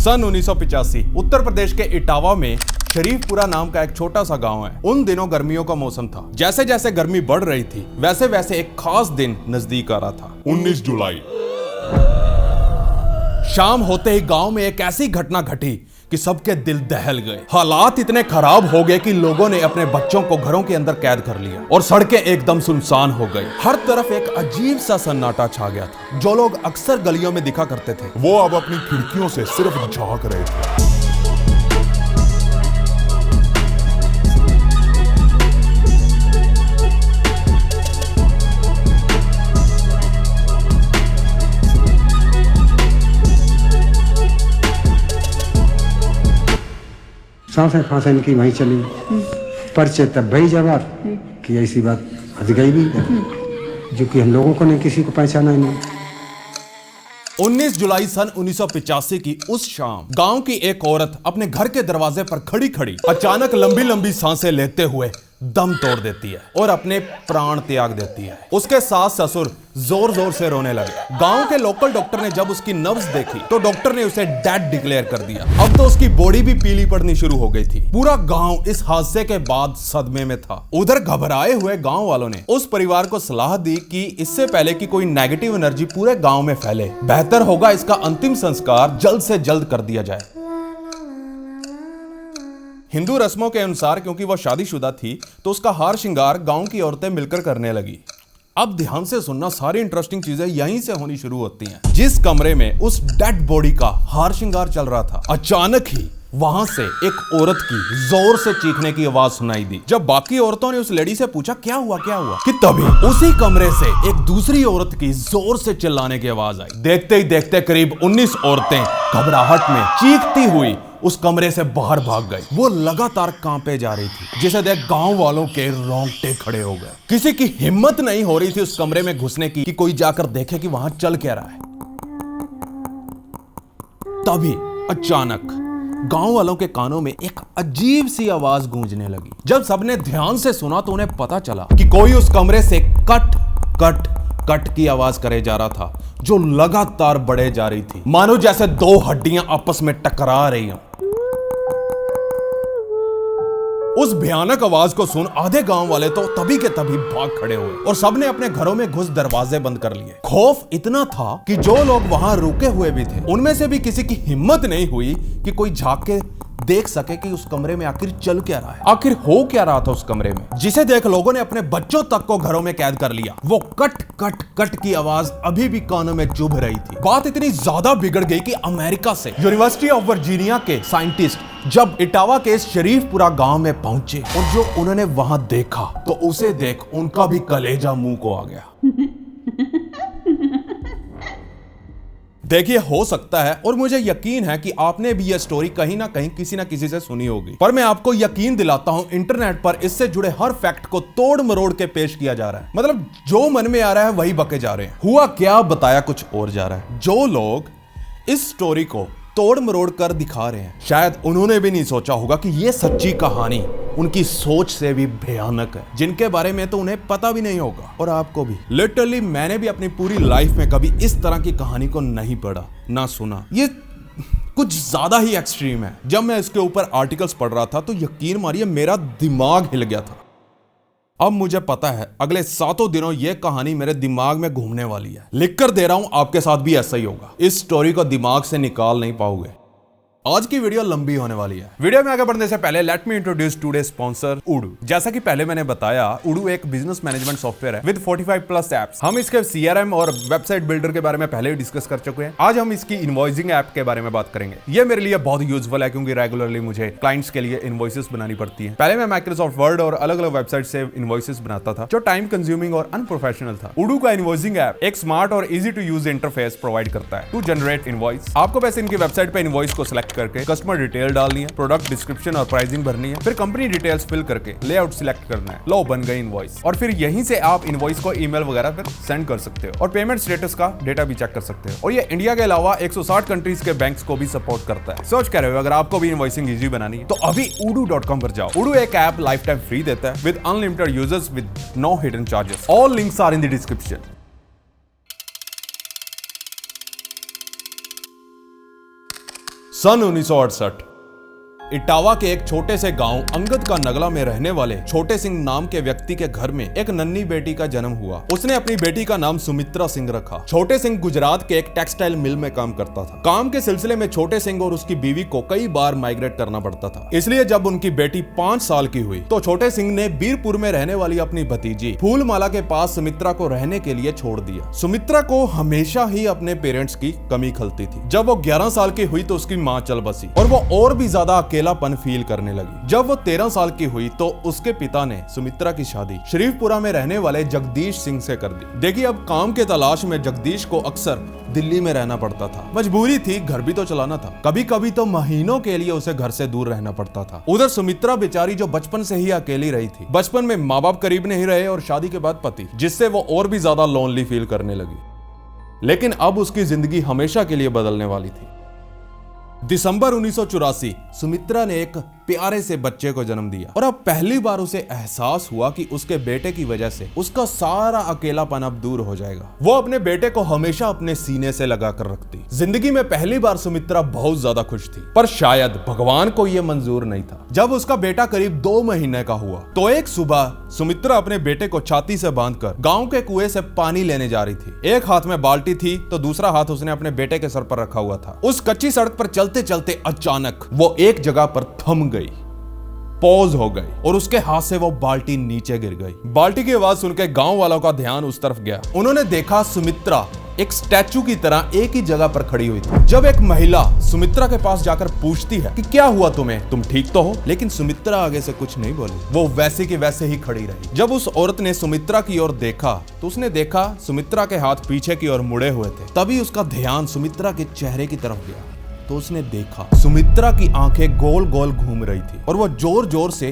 सन 1985 उत्तर प्रदेश के इटावा में शरीफपुरा नाम का एक छोटा सा गांव है। उन दिनों गर्मियों का मौसम था। जैसे जैसे गर्मी बढ़ रही थी वैसे वैसे एक खास दिन नजदीक आ रहा था। 19 जुलाई। शाम होते ही गांव में एक ऐसी घटना घटी कि सबके दिल दहल गए। हालात इतने खराब हो गए कि लोगों ने अपने बच्चों को घरों के अंदर कैद कर लिया और सड़कें एकदम सुनसान हो गई। हर तरफ एक अजीब सा सन्नाटा छा गया था। जो लोग अक्सर गलियों में दिखा करते थे वो अब अपनी खिड़कियों से सिर्फ झांक रहे थे। सांसें खांसें इनकी वहीं चली। पर्चे तब भई जवाब कि ऐसी बात हद गई भी जो कि हम लोगों को नहीं, किसी को पहचाना ही नहीं। 19 जुलाई सन 1985 की उस शाम गांव की एक औरत अपने घर के दरवाजे पर खड़ी खड़ी अचानक लंबी लंबी सांसें लेते हुए दम तोड़ देती है और अपने प्राण त्याग देती है। उसके सास ससुर जोर जोर से रोने लगे। गांव के लोकल डॉक्टर ने जब उसकी नब्ज देखी तो डॉक्टर ने उसे डेड डिक्लेयर कर दिया। अब तो उसकी बॉडी भी पीली पड़नी शुरू हो गई थी। पूरा गांव इस हादसे के बाद सदमे में था। उधर घबराए हुए गांव वालों ने उस परिवार को सलाह दी कि इससे पहले कि कोई नेगेटिव एनर्जी पूरे गांव में फैले, बेहतर होगा इसका अंतिम संस्कार जल्द से जल्द कर दिया जाए। हिंदू रस्मों के अनुसार क्योंकि वह शादीशुदा थी तो उसका हार श्रृंगार गांव की औरतें मिलकर करने लगी। अब ध्यान से सुनना, सारी इंटरेस्टिंग चीजें यहीं से होनी शुरू होती हैं। जिस कमरे में उस डेड बॉडी का हार श्रृंगार चल रहा था, अचानक ही वहां से एक औरत की जोर से चीखने की आवाज सुनाई दी। जब बाकी औरतों ने उस लेडी से पूछा क्या हुआ कि तभी उसी कमरे से एक दूसरी औरत की जोर से चिल्लाने की आवाज आई। देखते ही देखते करीब 19 औरतें घबराहट में चीखती हुई उस कमरे से बाहर भाग गई। वो लगातार कांपे जा रही थी, जिसे देख गांव वालों के रोंगटे खड़े हो गए। किसी की हिम्मत नहीं हो रही थी उस कमरे में घुसने की कि कोई जाकर देखे कि वहां चल क्या रहा है। तभी अचानक गांव वालों के कानों में एक अजीब सी आवाज गूंजने लगी। जब सबने ध्यान से सुना तो उन्हें पता चला कि कोई उस कमरे से कट कट कट की आवाज करे जा रहा था, जो लगातार बढ़े जा रही थी, मानो जैसे दो हड्डियां आपस में टकरा रही हों। उस भयानक आवाज को सुन आधे गांव वाले तो तभी के तभी भाग खड़े हुए और सबने अपने घरों में घुस दरवाजे बंद कर लिए। खौफ इतना था कि जो लोग वहां रुके हुए भी थे उनमें से भी किसी की हिम्मत नहीं हुई कि कोई झांक के देख सके कि उस कमरे में आखिर चल क्या रहा है, आखिर हो क्या रहा था उस कमरे में, जिसे देख लोगों ने अपने बच्चों तक को घरों में कैद कर लिया। वो कट कट कट की आवाज अभी भी कानों में चुभ रही थी। बात इतनी ज्यादा बिगड़ गई कि अमेरिका से यूनिवर्सिटी ऑफ वर्जीनिया के साइंटिस्ट जब इटावा के शरीफपुरा गांव में पहुंचे और जो उन्होंने वहां देखा तो उसे देख उनका भी कलेजा मुंह को आ गया। देखिए, हो सकता है और मुझे यकीन है कि आपने भी यह स्टोरी कहीं ना कहीं किसी ना किसी से सुनी होगी, पर मैं आपको यकीन दिलाता हूं इंटरनेट पर इससे जुड़े हर फैक्ट को तोड़ मरोड़ के पेश किया जा रहा है। मतलब जो मन में आ रहा है वही बके जा रहे हैं। हुआ क्या, बताया कुछ और जा रहा है। जो लोग इस स्टोरी को तोड़ मरोड़ कर दिखा रहे हैं शायद उन्होंने भी नहीं सोचा होगा कि यह सच्ची कहानी उनकी सोच से भी भयानक है, जिनके बारे में तो उन्हें पता भी नहीं होगा। और आपको भी लिटरली मैंने भी अपनी पूरी लाइफ में कभी इस तरह की कहानी को नहीं पढ़ा ना सुना। ये कुछ ज्यादा ही एक्सट्रीम है। जब मैं इसके ऊपर आर्टिकल्स पढ़ रहा था तो यकीन मानिए मेरा दिमाग हिल गया था। अब मुझे पता है अगले 7 दिनों यह कहानी मेरे दिमाग में घूमने वाली है। लिखकर दे रहा हूं, आपके साथ भी ऐसा ही होगा। इस स्टोरी को दिमाग से निकाल नहीं पाओगे। आज की वीडियो लंबी होने वाली है। वीडियो में आगे बढ़ने से पहले let me introduce today sponsor उडू। जैसा कि पहले मैंने बताया, उडू एक बिजनेस मैनेजमेंट सॉफ्टवेयर है विद 45+ एप्स। हम इसके CRM और वेबसाइट बिल्डर के बारे में पहले ही डिस्कस कर चुके हैं। आज हम इसकी इनवॉइसिंग ऐप के बारे में बात करेंगे। ये मेरे लिए बहुत यूजफुल है क्योंकि रेगुलरली मुझे क्लाइंट्स के लिए इनवॉइसेस बनानी पड़ती है। पहले मैं माइक्रोसॉफ्ट वर्ड और अलग अलग वेबसाइट से इनवॉइसेस बनाता था जो टाइम कंज्यूमिंग और अनप्रोफेशनल था। उडू का इनवॉइसिंग ऐप एक स्मार्ट और easy to use interface provide करता है टू जनरेट इनवॉइस। आपको बस इनकी वेबसाइट पे इनवॉइस को सिलेक्ट करके कस्टमर डिटेल डालनी है, प्रोडक्ट डिस्क्रिप्शन और प्राइसिंग भरनी है, फिर कंपनी डिटेल्स फिल करके लेआउट सिलेक्ट करना है। लो, बन गई इनवॉइस। और फिर यहीं से आप इनवॉइस को ईमेल वगैरह पर सेंड कर सकते हो और पेमेंट स्टेटस का डेटा भी चेक कर सकते हो। और ये इंडिया के अलावा 160 कंट्रीज के बैंक्स को भी सपोर्ट करता है। सोच कर रहे हो अगर आपको भी इनवॉइसिंग इजी बनानी है तो अभी udu.com पर जाओ। उडू एक ऐप लाइफ टाइम फ्री देता है with unlimited users with no hidden charges. All links are in the description. सन 1968 इटावा के एक छोटे से गांव अंगद का नगला में रहने वाले छोटे सिंह नाम के व्यक्ति के घर में एक नन्ही बेटी का जन्म हुआ। उसने अपनी बेटी का नाम सुमित्रा सिंह रखा। छोटे सिंह गुजरात के एक टेक्सटाइल मिल में काम करता था। काम के सिलसिले में छोटे सिंह और उसकी बीवी को कई बार माइग्रेट करना पड़ता था। इसलिए जब उनकी बेटी 5 साल की हुई तो छोटे सिंह ने बीरपुर में रहने वाली अपनी भतीजी फूलमाला के पास सुमित्रा को रहने के लिए छोड़ दिया। सुमित्रा को हमेशा ही अपने पेरेंट्स की कमी खलती थी। जब वो 11 साल की हुई तो उसकी माँ चल बसी और वो और भी ज्यादा अकेलापन फील करने लगी। जब वो 13 साल की हुई तो उसके पिता ने सुमित्रा की शादी शरीफपुरा में रहने वाले जगदीश सिंह से कर दी। देखिए, अब काम के तलाश में जगदीश को अक्सर दिल्ली में रहना पड़ता था। मजबूरी थी, घर भी तो चलाना था। कभी कभी तो महीनों के लिए उसे घर से दूर रहना पड़ता था। उधर सुमित्रा बेचारी जो बचपन से ही अकेली रही थी, बचपन में माँ बाप करीब नहीं रहे और शादी के बाद पति, जिससे वो और भी ज्यादा लोनली फील करने लगी। लेकिन अब उसकी जिंदगी हमेशा के लिए बदलने वाली थी। दिसंबर 1984 सुमित्रा ने एक प्यारे से बच्चे को जन्म दिया और अब पहली बार उसे एहसास हुआ कि उसके बेटे की वजह से उसका सारा अकेलापन अब दूर हो जाएगा। वो अपने बेटे को हमेशा अपने सीने से लगाकर रखती। जिंदगी में पहली बार सुमित्रा बहुत ज्यादा खुश थी, पर शायद भगवान को यह मंजूर नहीं था। जब उसका बेटा करीब 2 महीने का हुआ तो एक सुबह सुमित्रा अपने बेटे को छाती से बांधकर गांव के कुएं से पानी लेने जा रही थी। एक हाथ में बाल्टी थी तो दूसरा हाथ उसने अपने बेटे के सर पर रखा हुआ था। उस कच्ची सड़क पर चलते चलते अचानक वो एक जगह पर थम गई, पॉज हो गई और उसके हाथ से वो बाल्टी नीचे गिर गई। बाल्टी की आवाज सुनकर गांव वालों का ध्यान उस तरफ गया। उन्होंने देखा सुमित्रा एक स्टैचू की तरह एक ही जगह पर खड़ी हुई थी। जब एक महिला सुमित्रा के पास जाकर पूछती है कि क्या हुआ तुम्हें, तुम ठीक तो हो, लेकिन सुमित्रा आगे से कुछ नहीं बोली। वो वैसे की वैसे ही खड़ी रही। जब उस औरत ने सुमित्रा की ओर देखा तो उसने देखा सुमित्रा के हाथ पीछे की ओर मुड़े हुए थे। तभी उसका ध्यान सुमित्रा के चेहरे की तरफ गया तो उसने देखा सुमित्रा की आंखें गोल गोल घूम रही थी और वो जोर जोर से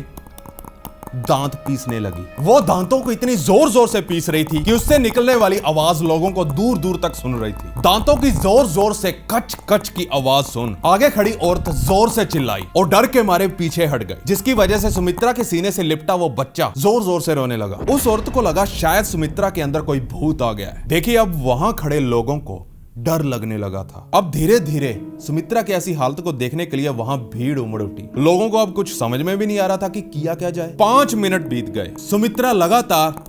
दांत पीसने लगी। वो दांतों को इतनी जोर जोर से पीस रही थी कि उससे निकलने वाली आवाज लोगों को दूर दूर तक सुन रही थी। दांतों की जोर जोर से कच कच की आवाज सुन आगे खड़ी औरत जोर से चिल्लाई और डर के मारे पीछे हट गई, जिसकी वजह से सुमित्रा के सीने से लिपटा वो बच्चा जोर जोर से रोने लगा। उस औरत को लगा शायद सुमित्रा के अंदर कोई भूत आ गया है। देखिए, अब वहां खड़े लोगों को डर लगने लगा था। अब धीरे धीरे सुमित्रा की ऐसी हालत को देखने के लिए वहां भीड़ उमड़ उठी। लोगों को अब कुछ समझ में भी नहीं आ रहा था कि किया क्या जाए। 5 मिनट बीत गए। सुमित्रा लगातार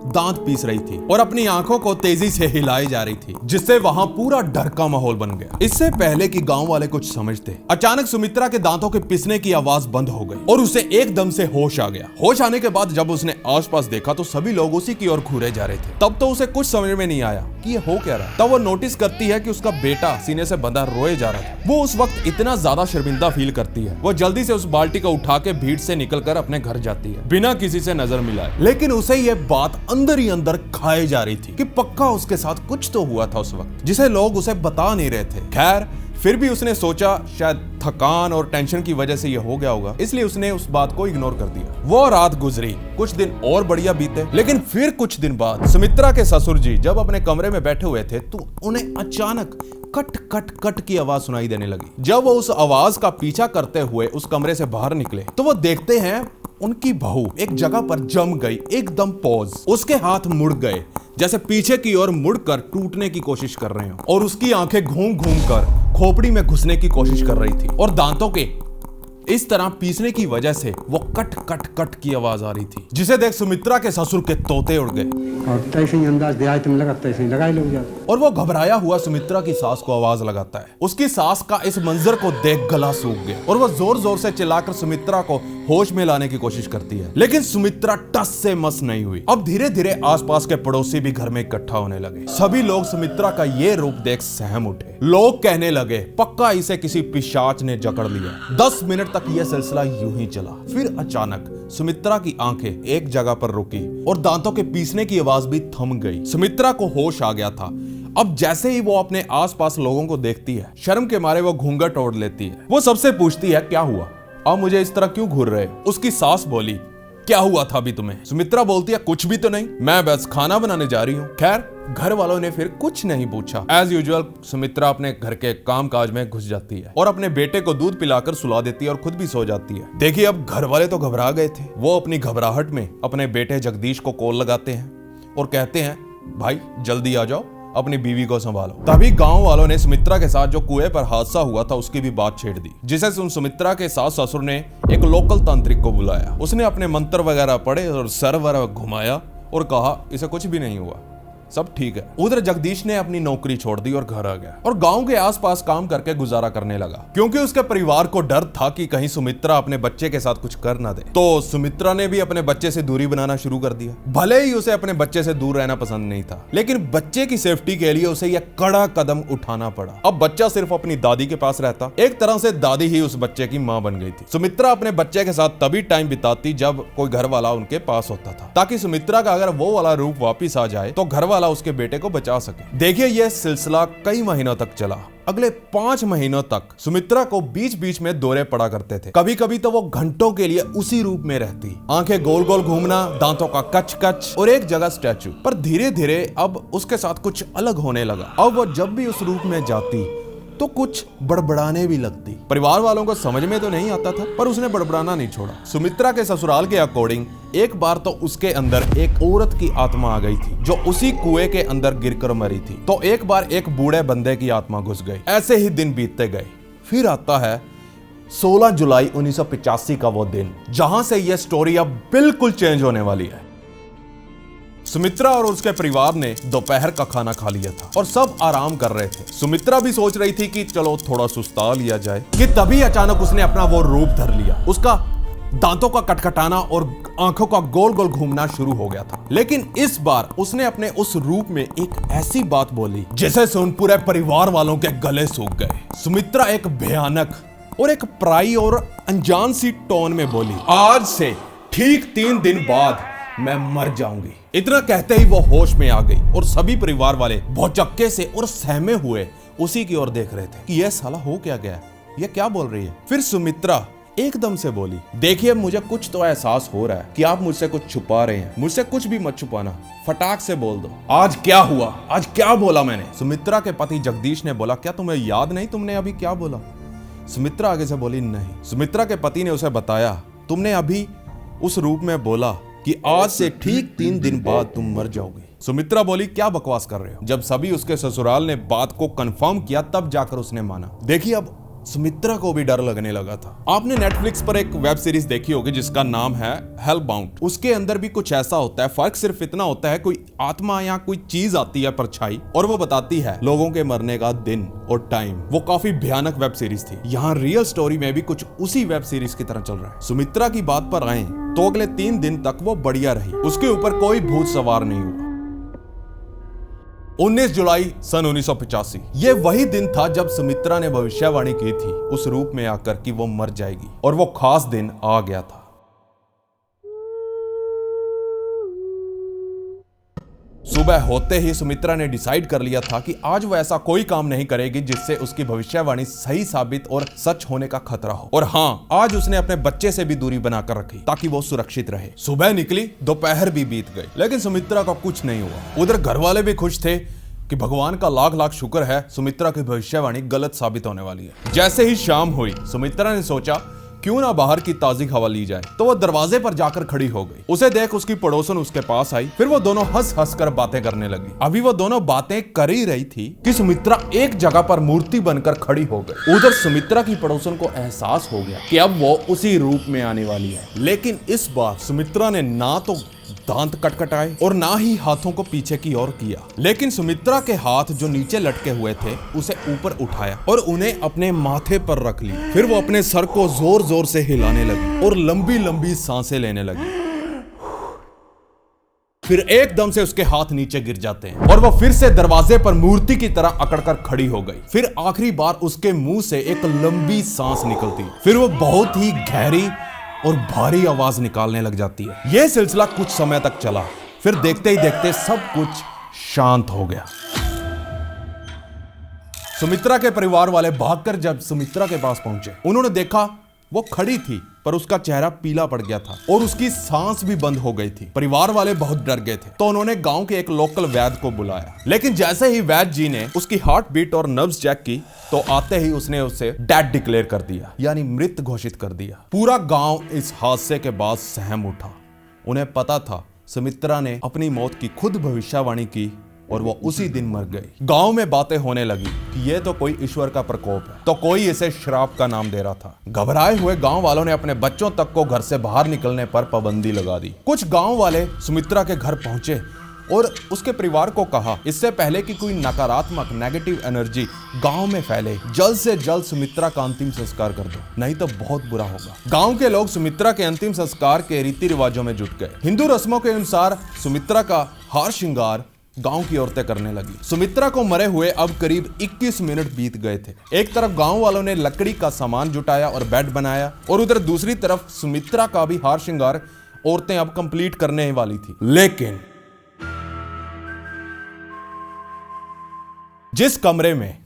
दांत पीस रही थी और अपनी आंखों को तेजी से हिलाई जा रही थी, जिससे वहां पूरा डर का माहौल बन गया। इससे पहले कि गांव वाले कुछ समझते, अचानक सुमित्रा के दांतों के पिसने की आवाज बंद हो गई और उसे एकदम से होश आ गया। होश आने के बाद जब उसने आसपास देखा तो सभी लोग उसी की ओर घूरे जा रहे थे। तब तो उसे कुछ समझ में नहीं आया कि ये हो क्या रहा। तब वो नोटिस करती है कि उसका बेटा सीने से बंधा रोए जा रहा था। वो उस वक्त इतना ज्यादा शर्मिंदा फील करती है, वो जल्दी से उस बाल्टी को उठा के भीड़ से निकलकर अपने घर जाती है बिना किसी से नजर मिलाए। लेकिन उसे ये बात अंदर ही अंदर खाए जा रही थी कि पक्का उसके साथ कुछ तो हुआ था उस वक्त, जिसे लोग उसे बता नहीं रहे थे। खैर, फिर भी उसने सोचा शायद थकान और टेंशन की वजह से ये हो गया होगा, इसलिए उसने उस बात को इग्नोर कर दिया। वो रात गुजरी, कुछ दिन और बढ़िया बीते। लेकिन फिर कुछ दिन बाद सुमित्रा के ससुर जी जब अपने कमरे में बैठे हुए थे तो उन्हें अचानक कट कट कट की आवाज सुनाई देने लगी। जब वो उस आवाज का पीछा करते हुए उस कमरे से बाहर निकले तो वो देखते हैं उनकी बहू एक जगह पर जम गई, एकदम पॉज। उसके हाथ मुड़ गए, जैसे पीछे की ओर मुड़कर टूटने की कोशिश कर रहे हो, और उसकी आंखें घूम घूम कर खोपड़ी में घुसने की कोशिश कर रही थी और दांतों के इस तरह पीसने की वजह से वो कट कट कट की आवाज आ रही थी, जिसे देख सुमित्रा के ससुर के तोते उड़ गए और तैसे ही अंदाज दिया तुम लगा तैसे ही लगाई लोग जाते। और वो घबराया हुआ सुमित्रा की सास को आवाज लगाता है। उसकी सास का इस मंजर को देख गला सूख गया और वो जोर जोर से चिल्लाकर सुमित्रा को होश में लाने की कोशिश करती है, लेकिन सुमित्रा टस से मस नहीं हुई। अब धीरे धीरे आसपास के पड़ोसी भी घर में इकट्ठा होने लगे। सभी लोग सुमित्रा का ये रूप देख सहम उठे। लोग कहने लगे पक्का इसे किसी पिशाच ने जकड़ लिया। 10 मिनट तक यह सिलसिला यूं ही चला। फिर अचानक सुमित्रा की आंखें एक जगह पर रुकी और दांतों के पीसने की आवाज भी थम गई। सुमित्रा को होश आ गया था। अब जैसे ही वो अपने आसपास लोगों को देखती है, शर्म के मारे वो घूंघट ओढ़ लेती है। वो सबसे पूछती है क्या हुआ, अब मुझे इस तरह क्यों घूर रहे हो? उसकी सास बोली क्या हुआ था अभी तुम्हें? सुमित्रा बोलती है कुछ भी तो नहीं, मैं बस खाना बनाने जा रही हूँ। खैर, घर वालों ने फिर कुछ नहीं पूछा। एज यूजुअल सुमित्रा अपने घर के काम काज में घुस जाती है और अपने बेटे को दूध पिलाकर सुला देती है और खुद भी सो जाती है। देखिए, अब घर वाले तो घबरा गए थे। वो अपनी घबराहट में अपने बेटे जगदीश को कॉल लगाते हैं और कहते हैं भाई जल्दी आ जाओ, अपनी बीवी को संभालो। तभी गांव वालों ने सुमित्रा के साथ जो कुएं पर हादसा हुआ था उसकी भी बात छेड़ दी, जिसे सुन सुमित्रा के सास ससुर ने एक लोकल तांत्रिक को बुलाया। उसने अपने मंत्र वगैरह पढ़े और सर वगैरह घुमाया और कहा इसे कुछ भी नहीं हुआ, सब ठीक है। उधर जगदीश ने अपनी नौकरी छोड़ दी और घर आ गया और गांव के आसपास काम करके गुजारा करने लगा, क्योंकि उसके परिवार को डर था कि कहीं सुमित्रा अपने बच्चे के साथ कुछ कर ना दे। तो सुमित्रा ने भी अपने बच्चे से दूरी बनाना शुरू कर दिया। भले ही उसे अपने बच्चे से दूर रहना पसंद नहीं था, लेकिन बच्चे की सेफ्टी के लिए उसे यह कड़ा कदम उठाना पड़ा। अब बच्चा सिर्फ अपनी दादी के पास रहता। एक तरह से दादी ही उस बच्चे की माँ बन गई थी। सुमित्रा अपने बच्चे के साथ तभी टाइम बिताती जब कोई घर वाला उनके पास होता था, ताकि सुमित्रा का अगर वो वाला रूप वापिस आ जाए तो घर वाला उसके बेटे को बचा सके। देखिए यह सिलसिला कई महीनों तक चला। अगले 5 महीनों तक सुमित्रा को बीच बीच में दौरे पड़ा करते थे। कभी कभी तो वो घंटों के लिए उसी रूप में रहती, आंखें गोल गोल घूमना, दांतों का कच कच और एक जगह स्टैचू। पर धीरे धीरे अब उसके साथ कुछ अलग होने लगा। अब वो जब भी उस रूप में जाती तो कुछ बड़बड़ाने भी लगती। परिवार वालों को समझ में तो नहीं आता था, पर उसने बड़बड़ाना नहीं छोड़ा। सुमित्रा के ससुराल के अकॉर्डिंग एक बार तो उसके अंदर एक औरत की आत्मा आ गई थी, जो उसी कुएं के अंदर गिरकर मरी थी। तो एक बार एक बूढ़े बंदे की आत्मा घुस गई। ऐसे ही दिन बीतते गए। फिर आता है 16 जुलाई 1985 का वो दिन, जहां से यह स्टोरी अब बिल्कुल चेंज होने वाली है। सुमित्रा और उसके परिवार ने दोपहर का खाना खा लिया था और सब आराम कर रहे थे। सुमित्रा भी सोच रही थी कि चलो थोड़ा सुस्ता लिया जाए, कि तभी अचानक उसने अपना वो रूप धर लिया। उसका दांतों का कटकटाना और आंखों का गोल गोल घूमना शुरू हो गया था। लेकिन इस बार उसने अपने उस रूप में एक ऐसी बात बोली जिसे सुन पूरे परिवार वालों के गले सूख गए। सुमित्रा एक भयानक और एक पराई और अनजान सी टोन में बोली, आज से ठीक 3 दिन बाद मैं मर जाऊंगी। इतना कहते ही वो होश में आ गई और सभी परिवार वाले भौचक्के से और सहमे हुए उसी की ओर देख रहे थे कि यह साला हो क्या गया, ये क्या बोल रही है। फिर सुमित्रा एकदम से बोली, देखिए मुझे कुछ तो एहसास हो रहा है कि आप मुझसे कुछ छुपा रहे हैं। मुझसे कुछ भी मत छुपाना, फटाक से बोल दो, आज क्या हुआ, आज क्या बोला मैंने। सुमित्रा के पति जगदीश ने बोला, क्या तुम्हें याद नहीं तुमने अभी क्या बोला। सुमित्रा आगे से बोली, नहीं। सुमित्रा के पति ने उसे बताया, तुमने अभी उस रूप में बोला कि आज से ठीक 3 दिन बाद तुम मर जाओगे। सुमित्रा बोली, क्या बकवास कर रहे हो। जब सभी उसके ससुराल ने बात को कंफर्म किया तब जाकर उसने माना। देखिए अब सुमित्रा को भी डर लगने लगा था। आपने नेटफ्लिक्स पर एक वेब सीरीज देखी होगी जिसका नाम है हेलबाउंड। उसके अंदर भी कुछ ऐसा होता है, फर्क सिर्फ इतना होता है कोई आत्मा या कोई चीज आती है परछाई और वो बताती है लोगों के मरने का दिन और टाइम। वो काफी भयानक वेब सीरीज थी। यहाँ रियल स्टोरी में भी कुछ उसी वेब सीरीज की तरह चल रहा है। सुमित्रा की बात पर आए तो अगले 3 दिन तक वो बढ़िया रही, उसके ऊपर कोई भूत सवार नहीं हुआ। 19 जुलाई सन 1985 ये वही दिन था जब सुमित्रा ने भविष्यवाणी की थी उस रूप में आकर कि वो मर जाएगी, और वो खास दिन आ गया था। सुबह होते ही सुमित्रा ने डिसाइड कर लिया था कि आज वो ऐसा कोई काम नहीं करेगी जिससे उसकी भविष्यवाणी सही साबित और सच होने का खतरा हो। और हाँ, आज उसने अपने बच्चे से भी दूरी बनाकर रखी ताकि वो सुरक्षित रहे। सुबह निकली, दोपहर भी बीत गई, लेकिन सुमित्रा का कुछ नहीं हुआ। उधर घर वाले भी खुश थे कि भगवान का लाख लाख शुक्र है, सुमित्रा की भविष्यवाणी गलत साबित होने वाली है। जैसे ही शाम हुई, सुमित्रा ने सोचा क्यों ना बाहर की ताजी हवा ली जाए, तो वो दरवाजे पर जाकर खड़ी हो गई। उसे देख उसकी पड़ोसन उसके पास आई। फिर वो दोनों हंस हंस कर बातें करने लगी। अभी वो दोनों बातें कर ही रही थी कि सुमित्रा एक जगह पर मूर्ति बनकर खड़ी हो गई। उधर सुमित्रा की पड़ोसन को एहसास हो गया कि अब वो उसी रूप में आने वाली है। लेकिन इस बार सुमित्रा ने ना तो दांत कटकटाए और ना ही हाथों को पीछे की ओर किया, लेकिन सुमित्रा के हाथ जो नीचे लटके हुए थे उसे ऊपर उठाया और उन्हें अपने माथे पर रख ली। फिर वो अपने सर को जोर जोर से हिलाने लगी और लंबी लंबी सांसें लेने लगी। फिर एकदम से उसके हाथ नीचे गिर जाते हैं और वो फिर से दरवाजे पर मूर्ति की तरह अकड़कर खड़ी हो गई। फिर आखिरी बार उसके मुंह से एक लंबी सांस निकलती, फिर वो बहुत ही गहरी और भारी आवाज निकालने लग जाती है। यह सिलसिला कुछ समय तक चला। फिर देखते ही देखते सब कुछ शांत हो गया। सुमित्रा के परिवार वाले भागकर जब सुमित्रा के पास पहुंचे, उन्होंने देखा वो खड़ी थी पर उसका चेहरा पीला पड़ गया था और उसकी सांस भी बंद हो गई थी। परिवार वाले बहुत डर गए थे, तो उन्होंने गांव के एक लोकल वैद्य को बुलाया। लेकिन जैसे ही वैद्य जी ने उसकी हार्ट बीट और नर्व्स चेक की, तो आते ही उसने उसे डेड डिक्लेयर कर दिया, यानी मृत घोषित कर दिया। पूरा गांव इस हादसे के बाद सहम उठा। उन्हें पता था सुमित्रा ने अपनी मौत की खुद भविष्यवाणी की और वो उसी दिन मर गई। गांव में बातें होने लगी कि ये तो कोई ईश्वर का प्रकोप है, तो कोई इसे श्राप का नाम दे रहा था। घबराए हुए गांव वालों ने अपने बच्चों तक को घर से बाहर निकलने पर पाबंदी लगा दी। कुछ गांव वाले सुमित्रा के घर पहुंचे और उसके परिवार को कहा, इससे पहले कि कोई नकारात्मक नेगेटिव एनर्जी गांव में फैले, जल्द से जल्द सुमित्रा का अंतिम संस्कार कर दो, नहीं तो बहुत बुरा होगा। गांव के लोग सुमित्रा के अंतिम संस्कार के रीति रिवाजों में जुट गए। हिंदू रस्मों के अनुसार सुमित्रा का हार श्रृंगार गांव की औरतें करने लगी। सुमित्रा को मरे हुए अब करीब 21 मिनट बीत गए थे। एक तरफ गांव वालों ने लकड़ी का सामान जुटाया और बेड बनाया, और उधर दूसरी तरफ सुमित्रा का भी हार श्रृंगार औरतें अब कंप्लीट करने वाली थी। लेकिन जिस कमरे में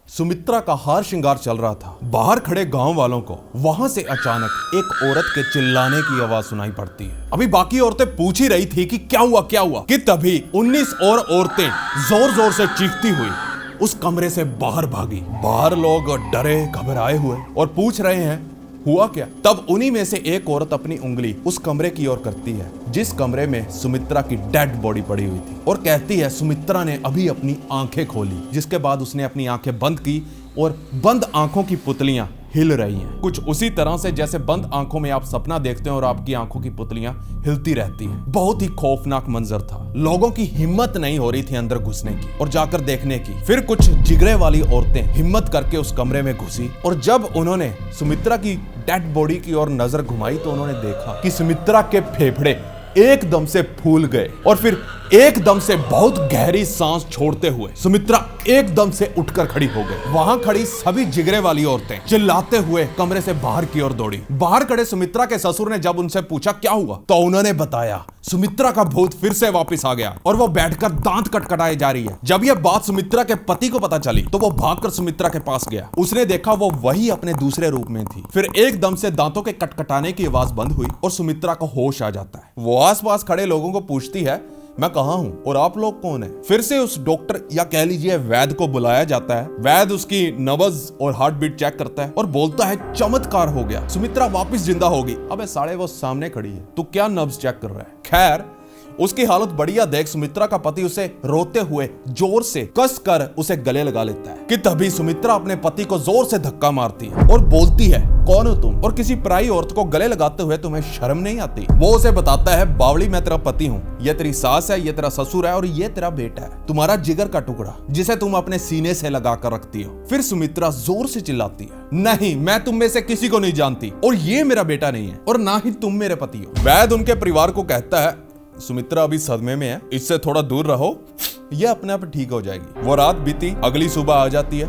सुमित्रा का हार श्रृंगार चल रहा था, बाहर खड़े गांव वालों को वहां से अचानक एक औरत के चिल्लाने की आवाज सुनाई पड़ती है। अभी बाकी औरतें पूछ ही रही थी कि क्या हुआ कि तभी 19 और औरतें जोर जोर से चीखती हुई उस कमरे से बाहर भागी। बाहर लोग डरे घबराए हुए और पूछ रहे हैं हुआ क्या। तब उन्हीं में से एक औरत अपनी उंगली उस कमरे की ओर करती है जिस कमरे में सुमित्रा की डेड बॉडी पड़ी हुई थी, और कहती है सुमित्रा ने अभी अपनी आंखें खोली, जिसके बाद उसने अपनी आंखें बंद की और बंद आंखों की पुतलियां हिल रही हैं। कुछ उसी तरह से जैसे बंद आंखों में आप सपना देखते हैं और आपकी आंखों की पुतलियां हिलती रहती हैं। बहुत ही खौफनाक मंजर था। लोगों की हिम्मत नहीं हो रही थी अंदर घुसने की और जाकर देखने की। फिर कुछ जिगरे वाली औरतें हिम्मत करके उस कमरे में घुसी, और जब उन्होंने सुमित्रा की डेड बॉडी की ओर नजर घुमाई तो उन्होंने देखा कि सुमित्रा के फेफड़े एकदम से फूल गए, और फिर एकदम से बहुत गहरी सांस छोड़ते हुए सुमित्रा एकदम से उठकर खड़ी हो गई। वहां खड़ी सभी जिगरे वाली औरतें चिल्लाते हुए कमरे से बाहर की ओर दौड़ी। बाहर खड़े सुमित्रा के ससुर ने जब उनसे पूछा क्या हुआ, तो उन्होंने बताया सुमित्रा का भूत फिर से वापस आ गया और वो बैठकर दांत कटकटाए जा रही है। जब यह बात सुमित्रा के पति को पता चली तो वो भागकर सुमित्रा के पास गया। उसने देखा वो वही अपने दूसरे रूप में थी। फिर एकदम से दांतों के कटकटाने की आवाज बंद हुई और सुमित्रा को होश आ जाता है। वो आसपास खड़े लोगों को पूछती है मैं कहां हूं और आप लोग कौन है। फिर से उस डॉक्टर या कह लीजिए वैद्य को बुलाया जाता है। वैद्य उसकी नब्ज और हार्ट बीट चेक करता है और बोलता है चमत्कार हो गया, सुमित्रा वापस जिंदा होगी। अबे साले वो सामने खड़ी है, तू क्या नब्ज चेक कर रहा है। खैर उसकी हालत बढ़िया देख सुमित्रा का पति उसे रोते हुए जोर से कस कर उसे गले लगा लेता है कि तभी सुमित्रा अपने पति को जोर से धक्का मारती है और बोलती है कौन हो तुम, और किसी पराई औरत को गले लगाते हुए तुम्हें शर्म नहीं आती। वो उसे बताता है बावली मैं तेरा पति हूँ, ये तेरी सास है, ये तेरा ससुर है और ये तेरा बेटा है, तुम्हारा जिगर का टुकड़ा जिसे तुम अपने सीने से लगा कर रखती हो। फिर सुमित्रा जोर से चिल्लाती है नहीं, मैं तुम में से किसी को नहीं जानती और ये मेरा बेटा नहीं है और ना ही तुम मेरे पति हो। वैद्य उनके परिवार को कहता है सुमित्रा अभी सदमे में है, इससे थोड़ा दूर रहो, यह अपने आप ठीक हो जाएगी। वो रात बीती, अगली सुबह आ जाती है।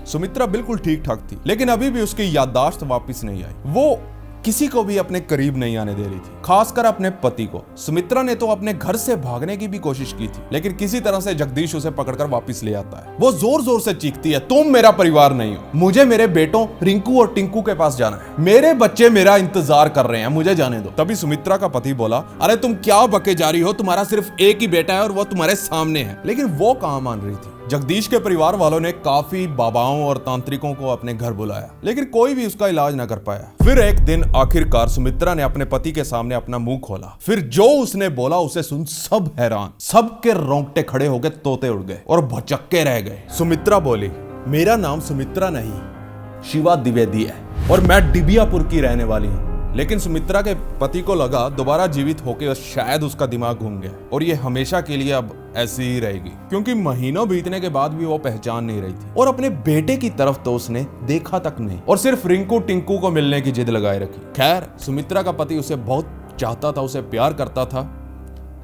सुमित्रा बिल्कुल ठीक ठाक थी, लेकिन अभी भी उसकी याददाश्त वापस नहीं आई। वो किसी को भी अपने करीब नहीं आने दे रही थी, खासकर अपने पति को। सुमित्रा ने तो अपने घर से भागने की भी कोशिश की थी, लेकिन किसी तरह से जगदीश उसे पकड़कर वापस ले आता है। वो जोर जोर से चीखती है तुम मेरा परिवार नहीं हो, मुझे मेरे बेटों रिंकू और टिंकू के पास जाना है, मेरे बच्चे मेरा इंतजार कर रहे हैं, मुझे जाने दो। तभी सुमित्रा का पति बोला अरे तुम क्या बके जा रही हो, तुम्हारा सिर्फ एक ही बेटा है और वो तुम्हारे सामने है। लेकिन वो कहां मान रही थी। जगदीश के परिवार वालों ने काफी बाबाओं और तांत्रिकों को अपने घर बुलाया, लेकिन कोई भी उसका इलाज न कर पाया। फिर एक दिन आखिरकार सुमित्रा ने अपने पति के सामने अपना मुंह खोला। फिर जो उसने बोला उसे सुन सब हैरान, सबके रोंगटे खड़े हो गए, तोते उड़ गए और भचक्के रह गए। सुमित्रा बोली मेरा नाम सुमित्रा नहीं शिवा द्विवेदी है और मैं डिबियापुर की रहने वाली हूँ। लेकिन सुमित्रा के पति को लगा दोबारा जीवित होकर शायद उसका दिमाग घूम गया और ये हमेशा के लिए अब ऐसी ही रहेगी, क्योंकि महीनों बीतने के बाद भी वो पहचान नहीं रही थी और अपने बेटे की तरफ तो उसने देखा तक नहीं और सिर्फ रिंकू टिंकू को मिलने की जिद लगाए रखी। खैर सुमित्रा का पति उसे बहुत चाहता था, उसे प्यार करता था,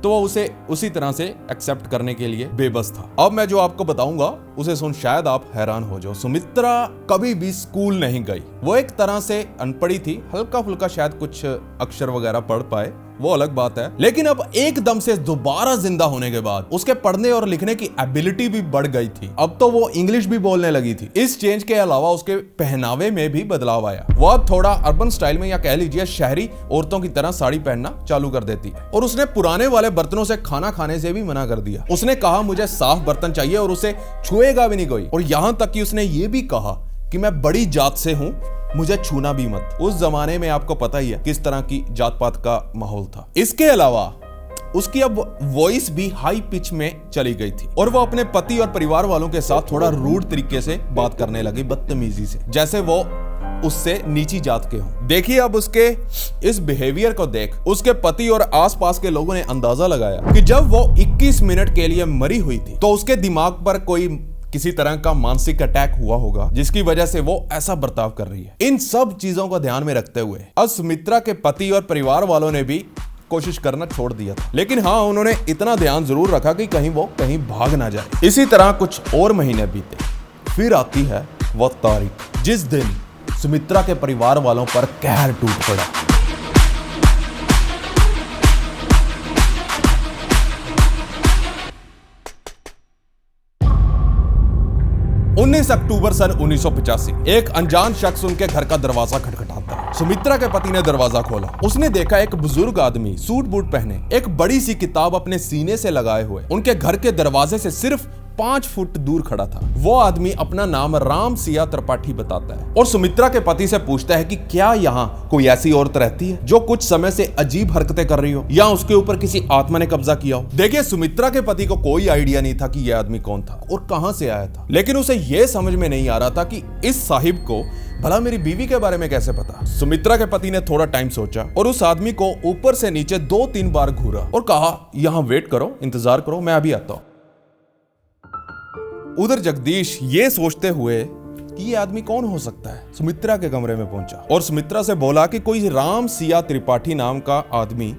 तो वो उसे उसी तरह से एक्सेप्ट करने के लिए बेबस था। अब मैं जो आपको बताऊंगा उसे सुन शायद आप हैरान हो जाओ। सुमित्रा कभी भी स्कूल नहीं गई। वो एक तरह से अनपढ़ी थी, हल्का फुल्का शायद कुछ अक्षर वगैरह पढ़ पाए, वो अलग बात है। लेकिन अब एकदम से दोबारा जिंदा होने के बाद उसके पढ़ने और लिखने की एबिलिटी भी बढ़ गई थी। अब तो वो इंग्लिश भी बोलने लगी थी। इस चेंज के अलावा उसके पहनावे में भी बदलाव आया। वो अब थोड़ा अर्बन स्टाइल में या कह लीजिए शहरी औरतों की तरह साड़ी पहनना चालू कर देती है और उसने पुराने वाले बर्तनों से खाना खाने से भी मना कर दिया। उसने कहा मुझे साफ बर्तन चाहिए और उसे छुएगा भी नहीं कोई, और यहां तक कि उसने ये भी कहा कि मैं बड़ी जात से हूं, मुझे छूना भी मत। उस जमाने में आपको पता ही है किस तरह की जात पात का माहौल था। इसके अलावा उसकी अब वॉइस भी हाई पिच में चली गई थी और वो अपने पति और परिवार वालों के साथ थोड़ा रूड तरीके से बात करने लगी, बदतमीजी से, जैसे वो उससे नीची जात के हों। देखिए अब उसके इस बिहेवियर को देख उसके पति और आसपास के लोगों ने अंदाजा लगाया कि जब वो 21 मिनट के लिए मरी हुई थी तो उसके दिमाग पर कोई किसी तरह का मानसिक अटैक हुआ होगा, जिसकी वजह से वो ऐसा बर्ताव कर रही है। इन सब चीजों को ध्यान में रखते हुए अब सुमित्रा के पति और परिवार वालों ने भी कोशिश करना छोड़ दिया था, लेकिन हाँ, उन्होंने इतना ध्यान जरूर रखा कि कहीं वो कहीं भाग ना जाए। इसी तरह कुछ और महीने बीते, फिर आती है वो तारीख जिस दिन सुमित्रा के परिवार वालों पर कहर टूट पड़ा। 19 अक्टूबर सन 1985 एक अनजान शख्स उनके घर का दरवाजा खटखटाता है। सुमित्रा के पति ने दरवाजा खोला। उसने देखा एक बुजुर्ग आदमी सूट बूट पहने एक बड़ी सी किताब अपने सीने से लगाए हुए उनके घर के दरवाजे से सिर्फ 5 फुट दूर खड़ा था। वो आदमी अपना नाम राम सिया त्रिपाठी बताता है और सुमित्रा के पति से पूछता है कि क्या यहाँ कोई ऐसी औरत रहती है जो कुछ समय से अजीब हरकतें कर रही हो या उसके ऊपर किसी आत्मा ने कब्जा किया हो। देखिए, सुमित्रा के पति को कोई आइडिया नहीं था कि यह आदमी कौन था और कहां से आया था, लेकिन उसे यह समझ में नहीं आ रहा था कि इस साहिब को भला मेरी बीवी के बारे में कैसे पता। सुमित्रा के पति ने थोड़ा टाइम सोचा और उस आदमी को ऊपर से नीचे 2-3 बार घूरा और कहा, यहाँ वेट करो, इंतजार करो, मैं अभी आता हूं। उधर जगदीश ये सोचते हुए कि ये आदमी कौन हो सकता है, सुमित्रा के कमरे में पहुंचा और सुमित्रा से बोला कि कोई राम सिया त्रिपाठी नाम का आदमी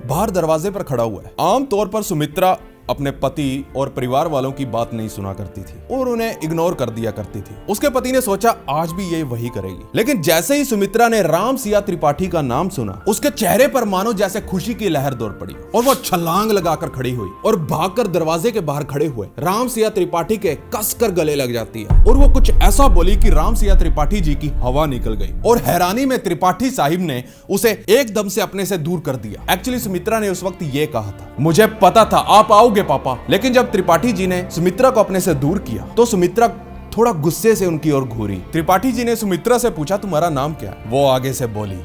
बाहर दरवाजे पर खड़ा हुआ है। आमतौर पर सुमित्रा अपने पति और परिवार वालों की बात नहीं सुना करती थी और उन्हें इग्नोर कर दिया करती थी। उसके पति ने सोचा आज भी ये वही करेगी, लेकिन जैसे ही सुमित्रा ने राम सिया त्रिपाठी का नाम सुना उसके चेहरे पर मानो जैसे खुशी की लहर दौड़ पड़ी और वो छलांग लगाकर खड़ी हुई और भागकर दरवाजे के बाहर खड़े हुए राम सिया त्रिपाठी के कसकर गले लग जाती है और वो कुछ ऐसा बोली कि राम सिया त्रिपाठी जी की हवा निकल गई और हैरानी में त्रिपाठी साहिब ने उसे एकदम से अपने से दूर कर दिया। एक्चुअली सुमित्रा ने उस वक्त ये कहा था, मुझे पता था आप आओगे पापा। लेकिन जब त्रिपाठी जी ने सुमित्रा को अपने से दूर किया तो सुमित्रा थोड़ा गुस्से से उनकी ओर घूरी। त्रिपाठी जी ने सुमित्रा से पूछा, तुम्हारा नाम क्या है? वो आगे से बोली,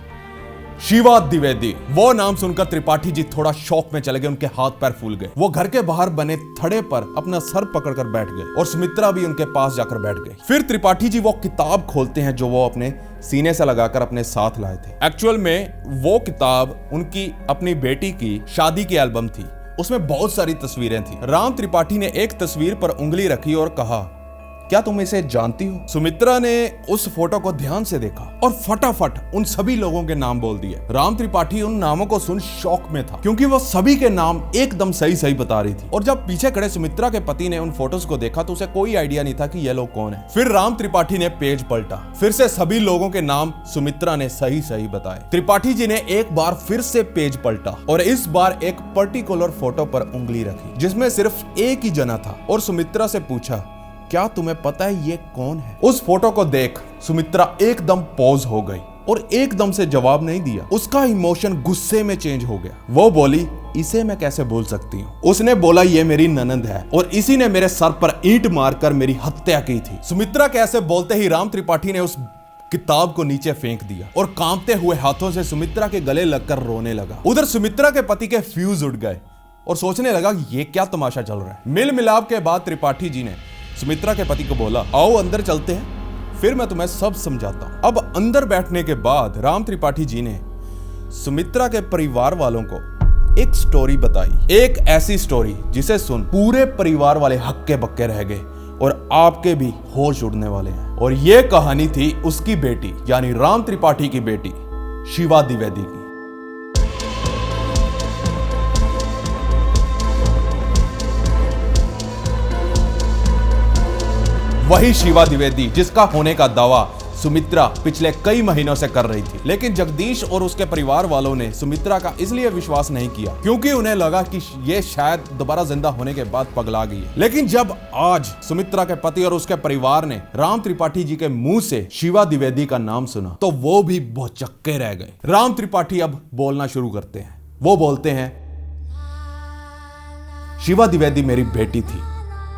शिवा द्विवेदी। वो नाम सुनकर त्रिपाठी जी थोड़ा शौक में चले गए, उनके हाथ पैर फूल गए। वो घर के बाहर बने थड़े पर अपना सर पकड़कर बैठ गए और सुमित्रा भी उनके पास जाकर बैठ गई। फिर त्रिपाठी जी वो किताब खोलते हैं जो वो अपने सीने से लगाकर अपने साथ लाए थे। एक्चुअल में वो किताब उनकी अपनी बेटी की शादी की एल्बम थी। उसमें बहुत सारी तस्वीरें थी। राम त्रिपाठी ने एक तस्वीर पर उंगली रखी और कहा, क्या तुम इसे जानती हो? सुमित्रा ने उस फोटो को ध्यान से देखा और फटाफट उन सभी लोगों के नाम बोल दिए। राम त्रिपाठी उन नामों को सुन शौक में था क्योंकि वो सभी के नाम एकदम सही सही बता रही थी। और जब पीछे खड़े सुमित्रा के पति ने उन फोटोज को देखा तो उसे कोई आइडिया नहीं था कि ये लोग कौन है। फिर राम त्रिपाठी ने पेज पलटा, फिर से सभी लोगों के नाम सुमित्रा ने सही सही बताए। त्रिपाठी जी ने एक बार फिर से पेज पलटा और इस बार एक पर्टिकुलर फोटो पर उंगली रखी जिसमें सिर्फ एक ही जना था और सुमित्रा से पूछा, क्या तुम्हें पता है ये कौन है? उस फोटो को देख सुमित्रा एकदम पॉज हो गई और एकदम से जवाब नहीं दिया। उसका इमोशन गुस्से में चेंज हो गया। वो बोली, इसे मैं कैसे बोल सकती हूँ? उसने बोला, ये मेरी ननंद है और इसी ने मेरे सर पर ईंट मारकर मेरी हत्या की थी। सुमित्रा के ऐसे बोलते ही राम त्रिपाठी ने उस किताब को नीचे फेंक दिया और कांपते हुए हाथों से सुमित्रा के गले लगकर रोने लगा। उधर सुमित्रा के पति के फ्यूज उड़ गए और सोचने लगा, ये क्या तमाशा चल रहा है। मिल मिलाप के बाद त्रिपाठी जी ने सुमित्रा के पति को बोला, आओ अंदर चलते हैं, फिर मैं तुम्हें सब समझाता हूं। अब अंदर बैठने के बाद राम त्रिपाठी जी ने सुमित्रा के परिवार वालों को एक स्टोरी बताई, एक ऐसी स्टोरी जिसे सुन पूरे परिवार वाले हक्के बक्के रह गए और आपके भी होश उड़ने वाले हैं। और यह कहानी थी उसकी बेटी यानी राम त्रिपाठी की बेटी शिवा द्विवेदी की। वही शिवा द्विवेदी जिसका होने का दावा सुमित्रा पिछले कई महीनों से कर रही थी। लेकिन जगदीश और उसके परिवार वालों ने सुमित्रा का इसलिए विश्वास नहीं किया क्योंकि उन्हें लगा कि ये शायद दोबारा जिंदा होने के बाद पगला गई है। लेकिन जब आज सुमित्रा के पति और उसके परिवार ने राम त्रिपाठी जी के मुंह से शिवा द्विवेदी का नाम सुना तो वो भी भौचक्के रह गए। राम त्रिपाठी अब बोलना शुरू करते हैं। वो बोलते हैं, शिवा द्विवेदी मेरी बेटी थी।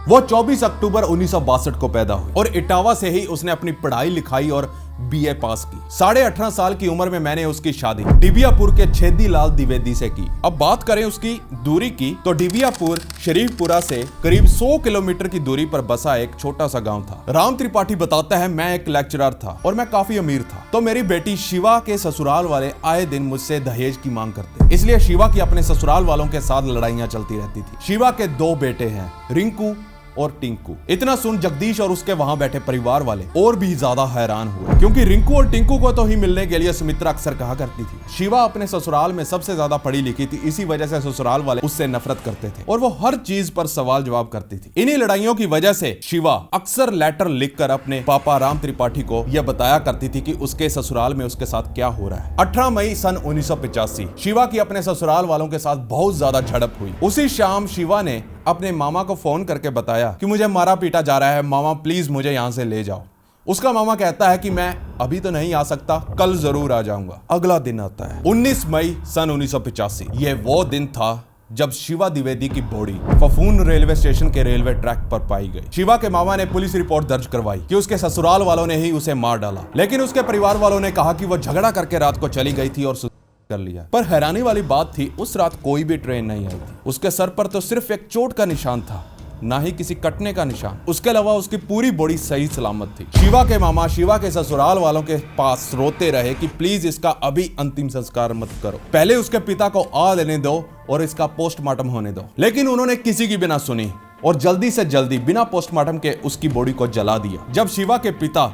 वो 24 अक्टूबर 1962 को पैदा हुई और इटावा से ही उसने अपनी पढ़ाई लिखाई और BA पास की। 18.5 साल की उम्र में मैंने उसकी शादी डिबियापुर के छेदीलाल द्विवेदी से की। अब बात करें उसकी दूरी की तो डिबियापुर शरीफपुरा से करीब 100 किलोमीटर की दूरी पर बसा एक छोटा सा गांव था। राम त्रिपाठी बताता है, मैं एक लेक्चरर था और मैं काफी अमीर था, तो मेरी बेटी शिवा के ससुराल वाले आए दिन मुझसे दहेज की मांग करते, इसलिए शिवा की अपने ससुराल वालों के साथ लड़ाइयां चलती रहती थी। शिवा के 2 बेटे हैं, रिंकू और टिंकू। इतना सुन जगदीश और उसके वहां बैठे परिवार वाले और भी ज्यादा हैरान हुए, क्योंकि रिंकू और टिंकू को तो ही मिलने के लिए सुमित्रा अक्सर कहा करती थी। शिवा अपने ससुराल में सबसे ज्यादा पढ़ी लिखी थी, इसी वजह से ससुराल वाले उससे नफरत करते थे और वो हर चीज पर सवाल जवाब करती थी। इन्हीं लड़ाइयों की वजह से शिवा अक्सर लेटर लिखकर अपने पापा राम त्रिपाठी को यह बताया करती थी कि उसके ससुराल में उसके साथ क्या हो रहा है। 18 मई सन 1985 शिवा की अपने ससुराल वालों के साथ बहुत ज्यादा झड़प हुई। उसी शाम शिवा ने अपने मामा को फोन करके बताया कि मुझे मारा पीटा जा रहा है, मामा प्लीज मुझे यहां से ले जाओ। उसका मामा कहता है कि मैं अभी तो नहीं आ सकता, कल जरूर आ जाऊंगा। अगला दिन आता है 19 मई सन 1985। यह वो दिन था जब शिवा द्विवेदी की बॉडी फफून रेलवे स्टेशन के रेलवे ट्रैक पर पाई गई। शिवा के मामा ने पुलिस रिपोर्ट दर्ज करवाई कि उसके ससुराल वालों ने ही उसे मार डाला, लेकिन उसके परिवार वालों ने कहा कि वो झगड़ा करके रात को चली गई थी और कर लिया। पर हैरानी वाली बात थी, उस रात कोई भी ट्रेन नहीं आई थी। उसके सर पर तो सिर्फ एक चोट का निशान था, ना ही किसी कटने का निशान। उसके अलावा उसकी पूरी बॉडी सही सलामत थी। शिवा के मामा शिवा के ससुराल वालों के पास रोते रहे कि प्लीज इसका अभी अंतिम संस्कार मत करो, पहले उसके पिता को आ लेने दो और इसका पोस्टमार्टम होने दो। लेकिन उन्होंने किसी की भी ना सुनी और जल्दी से जल्दी बिना पोस्टमार्टम के उसकी बॉडी को जला दिया। जब शिवा के पिता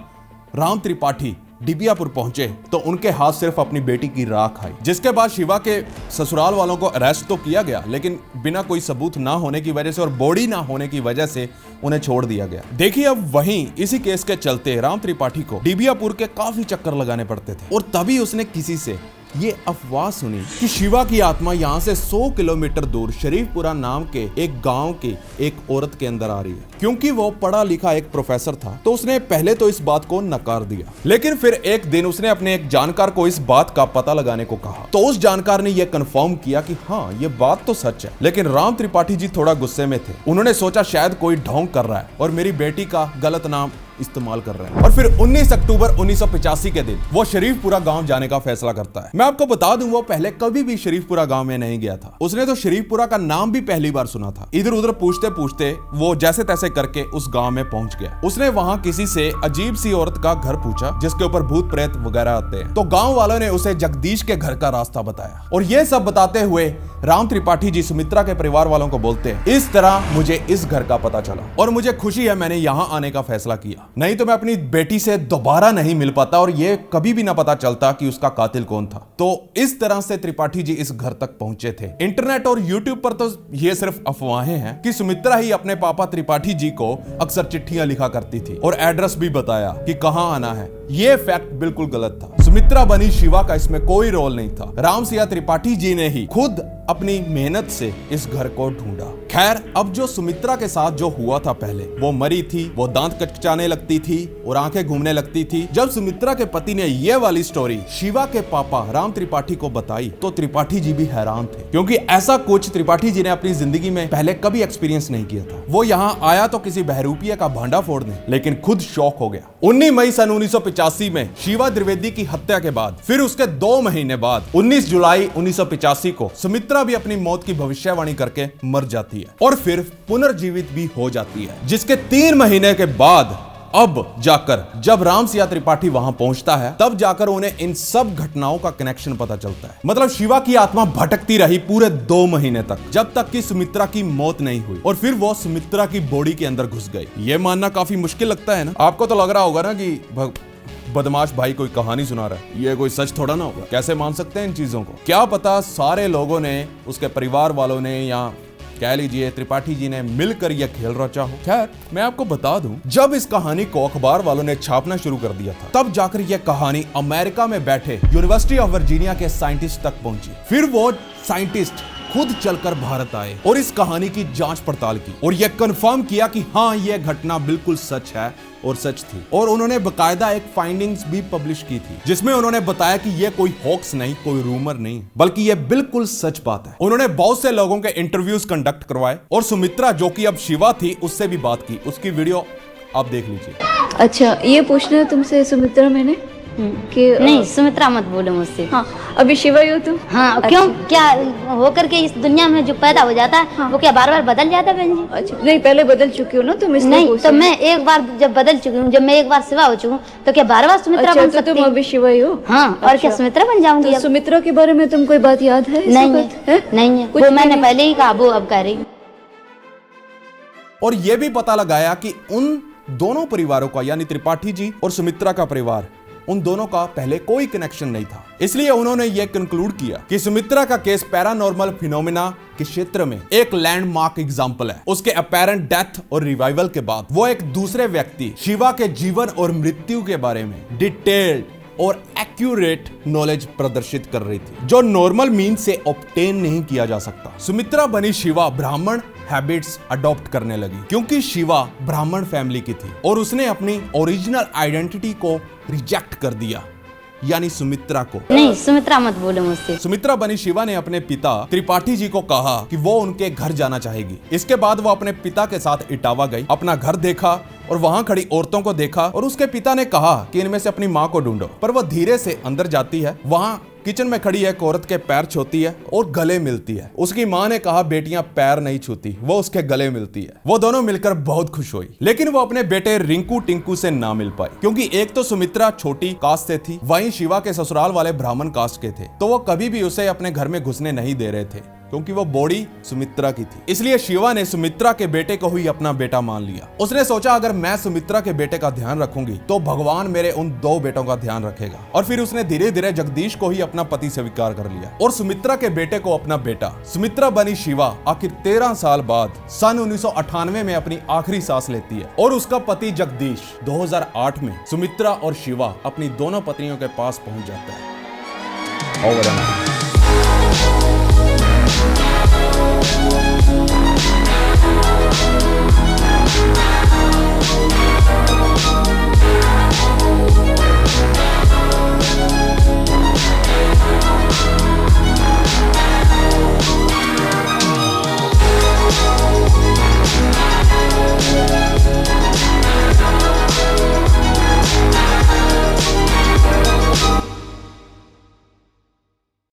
राम त्रिपाठी डिबियापुर पहुंचे तो उनके हाथ सिर्फ अपनी बेटी की राख आई, जिसके बाद शिवा के ससुराल वालों को अरेस्ट तो किया गया, लेकिन बिना कोई सबूत ना होने की वजह से और बॉडी ना होने की वजह से उन्हें छोड़ दिया गया। देखिए, अब वहीं इसी केस के चलते राम त्रिपाठी को डिबियापुर के काफी चक्कर लगाने पड़ते थे और तभी उसने किसी से ये अफवाह सुनी कि शिवा की आत्मा यहाँ से 100 किलोमीटर दूर शरीफपुरा नाम के एक गांव की एक औरत के अंदर आ रही है। क्योंकि वो पढ़ा लिखा एक प्रोफेसर था तो उसने पहले तो इस बात को नकार दिया, लेकिन फिर एक दिन उसने अपने एक जानकार को इस बात का पता लगाने को कहा। तो उस जानकार ने यह कंफर्म किया कि हाँ, ये बात तो सच है। लेकिन राम त्रिपाठी जी थोड़ा गुस्से में थे। उन्होंने सोचा शायद कोई ढोंग कर रहा है और मेरी बेटी का गलत नाम इस्तेमाल कर रहे हैं। और फिर 19 अक्टूबर 1985 के दिन वो शरीफपुरा गांव जाने का फैसला करता है। मैं आपको बता दूं, वो पहले कभी भी शरीफपुरा गांव में नहीं गया था। उसने तो शरीफपुरा का नाम भी पहली बार सुना था। इधर उधर पूछते पूछते वो जैसे तैसे करके उस गांव में पहुंच गया। उसने वहां किसी से अजीब सी औरत का घर पूछा जिसके ऊपर भूत प्रेत वगैरह आते हैं। तो गांव वालों ने उसे जगदीश के घर का रास्ता बताया और ये सब बताते हुए राम त्रिपाठी जी सुमित्रा के परिवार वालों को बोलते हैं, इस तरह मुझे इस घर का पता चला और मुझे खुशी है मैंने यहां आने का फैसला किया, नहीं तो मैं अपनी बेटी से दोबारा नहीं मिल पाता और ये कभी भी ना पता चलता कि उसका कातिल कौन था। तो इस तरह से त्रिपाठी जी इस घर तक पहुंचे थे। इंटरनेट और यूट्यूब पर तो ये सिर्फ अफवाहें हैं कि सुमित्रा ही अपने पापा त्रिपाठी जी को अक्सर चिट्ठियां लिखा करती थी और एड्रेस भी बताया कि कहां आना है। ये फैक्ट बिल्कुल गलत था। सुमित्रा बनी शिवा का इसमें कोई रोल नहीं था। राम सिया त्रिपाठी जी ने ही खुद अपनी मेहनत से इस घर को ढूंढा। खैर, अब जो सुमित्रा के साथ जो हुआ था पहले, वो मरी थी, वो दांत कचचाने लगती थी और आंखें घूमने लगती थी। जब सुमित्रा के पति ने ये वाली स्टोरी शिवा के पापा राम त्रिपाठी को बताई तो त्रिपाठी जी भी हैरान थे, क्योंकि ऐसा कुछ त्रिपाठी जी ने अपनी जिंदगी में पहले कभी एक्सपीरियंस नहीं किया था। वो यहाँ आया तो किसी बहरूपिया का भांडा फोड़ने, लेकिन खुद शॉक हो गया। 19 मई सन 1985 में शिवा द्विवेदी की हत्या के बाद फिर उसके 2 महीने बाद 19 जुलाई 1985 को सुमित्रा भी अपनी मौत की भविष्यवाणी करके मर जाती है और फिर पुनर्जीवित भी हो जाती है, जिसके 3 महीने के बाद अब जाकर जब राम सिया त्रिपाठी वहां पहुंचता है तब जाकर उन्हें इन सब घटनाओं का कनेक्शन पता चलता है। मतलब शिवा की आत्मा भटकती रही पूरे 2 महीने तक, जब तक कि सुमित्रा की मौत नहीं हुई और फिर वो सुमित्रा की बॉडी के अंदर घुस गई। ये मानना काफी मुश्किल लगता है ना। आपको तो लग रहा होगा ना कि बदमाश भाई कोई कहानी सुना रहा है, ये कोई सच थोड़ा ना होगा। कैसे मान सकते हैं इन चीजों को? क्या पता सारे लोगों ने, उसके परिवार वालों ने या कह लीजिए त्रिपाठी जी ने मिलकर यह खेल रचा हो। खैर, मैं आपको बता दूं, जब इस कहानी को अखबार वालों ने छापना शुरू कर दिया था तब जाकर यह कहानी अमेरिका में बैठे यूनिवर्सिटी ऑफ वर्जीनिया के साइंटिस्ट तक पहुंची। फिर वो साइंटिस्ट खुद चलकर भारत आए और इस कहानी की जांच पड़ताल की और यह कंफर्म किया कि हाँ, यह घटना बिल्कुल सच है और सच थी। और उन्होंने बकायदा एक फाइंडिंग्स भी पब्लिश की थी जिसमें उन्होंने बताया कि यह कोई हॉक्स नहीं, कोई रूमर नहीं, बल्कि यह बिल्कुल सच बात है। उन्होंने बहुत से लोगों के इंटरव्यूज कंडक्ट करवाए और सुमित्रा, जो कि अब शिवा थी, उससे भी बात की। उसकी वीडियो आप देख लीजिए। अच्छा, ये पूछना है तुमसे सुमित्रा मैंने कि नहीं, सुमित्रा मत बोलो मुझसे। हाँ, अभी शिवा ही हो तुम? हाँ, क्यों? क्या होकर के इस दुनिया में जो पैदा हो जाता है वो क्या बार बार बदल जाता है बहन जी? अच्छा, नहीं पहले बदल चुकी हो ना तुम, इसलिए नहीं, पूछ तो रही हूँ। मैं एक बार जब बदल चुकी हूँ, जब मैं एक बार शिवा हो चुकी हूँ, तो क्या बार बार सुमित्रा अच्छा, बन तो सकती तुम हूँ? अभी शिवा ही हो? हाँ, और क्या सुमित्रा बन जाऊंगी तो अब? सुमित्रा के बारे में तुम कोई बात याद है इस नहीं वक्त? है, नहीं है, कुछ वो भी मैंने नहीं? पहले ही कहा, वो अब कह रही हूँ। और यह भी पता लगाया कि उन दोनों परिवारों का, यानी त्रिपाठी जी और सुमित्रा का परिवार, उन दोनों का पहले कोई कनेक्शन नहीं था। इसलिए उन्होंने यह कंक्लूड किया कि सुमित्रा का केस पैरानॉर्मल फिनोमेना के क्षेत्र में एक लैंडमार्क एग्जांपल है। उसके अपैरेंट डेथ और रिवाइवल के बाद वो एक दूसरे व्यक्ति शिवा के जीवन और मृत्यु के बारे में डिटेल्ड और एक्यूरेट नॉलेज प्रदर्शित कर रही थी, जो नॉर्मल मीन से ऑब्टेन नहीं किया जा सकता। सुमित्रा बनी शिवा ब्राह्मण हैबिट्स अडॉप्ट करने लगी, क्योंकि शिवा ब्राह्मण फैमिली की थी और उसने अपनी ओरिजिनल आइडेंटिटी को रिजेक्ट कर दिया, यानी सुमित्रा को। नहीं, सुमित्रा मत बोलो मुझसे। सुमित्रा बनी शिवा ने अपने पिता त्रिपाठी जी को कहा कि वो उनके घर जाना चाहेगी। इसके बाद वो अपने पिता के साथ इटावा गई, अपना घर देखा और वहां खड़ी औरतों को देखा और उसके पिता ने कहा कि इनमें से अपनी माँ को ढूंढो। पर वो धीरे से अंदर जाती है, वहां किचन में खड़ी एक औरत के पैर छूती है और गले मिलती है। उसकी माँ ने कहा बेटियां पैर नहीं छूती, वो उसके गले मिलती है। वो दोनों मिलकर बहुत खुश हुई, लेकिन वो अपने बेटे रिंकू टिंकू से ना मिल पाई, क्योंकि एक तो सुमित्रा छोटी कास्ट से थी, वहीं शिवा के ससुराल वाले ब्राह्मण कास्ट के थे, तो वो कभी भी उसे अपने घर में घुसने नहीं दे रहे थे, क्योंकि वो बॉडी सुमित्रा की थी। इसलिए शिवा ने सुमित्रा के बेटे को ही अपना बेटा मान लिया। उसने सोचा अगर मैं सुमित्रा के बेटे का ध्यान रखूंगी तो भगवान मेरे उन दो बेटों का ध्यान रखेगा। और फिर उसने धीरे धीरे जगदीश को ही अपना पति स्वीकार कर लिया और सुमित्रा के बेटे को अपना बेटा। सुमित्रा बनी शिवा आखिर 13 साल बाद सन 1998 में अपनी आखिरी सांस लेती है और उसका पति जगदीश 2008 में सुमित्रा और शिवा अपनी दोनों पत्नियों के पास पहुंच जाता है। Over and out.